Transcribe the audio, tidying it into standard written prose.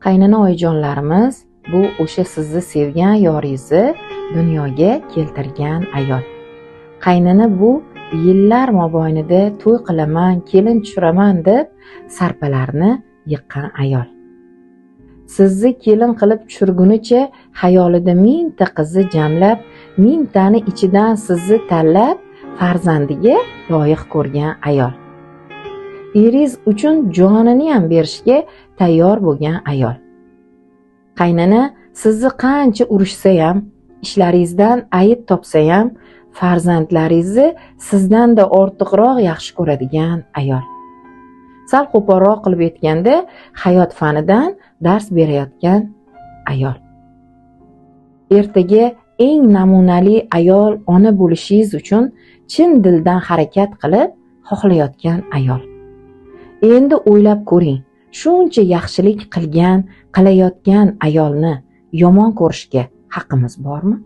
Qaynona oyijonlarimiz bu o'sha sizni sevgan yoringizni dunyoga keltirgan ayol. Qaynona bu yillar mobaynida to'y qilaman, kelin tushiraman deb sarpalarni yiqqan ayol. Sizni kelin qilib tushirgunicha xayolida mingta qizni jamlab, mingtani ichidan sizni tanlab farzandiga loyiq ko'rgan ayol. Eringiz uchun jonini ham berishga tayyor bo'lgan ayol. Qaynona sizni qancha urishsa ham, ishlaringizdan ayib topsa ham, farzandlaringizni sizdan da ortiqroq yaxshi ko'radigan ayol. Sal qo'polroq qilib aytganda, hayot fanidan dars berayotgan ayol. Ertaga eng namunali ayol ona bo'lishingiz uchun chin dildan harakat qilib xohlayotgan ayol. Endi o'ylab ko'ring, shuncha yaxshilik qilayotgan ayolni yomon ko'rishga haqqimiz bormi?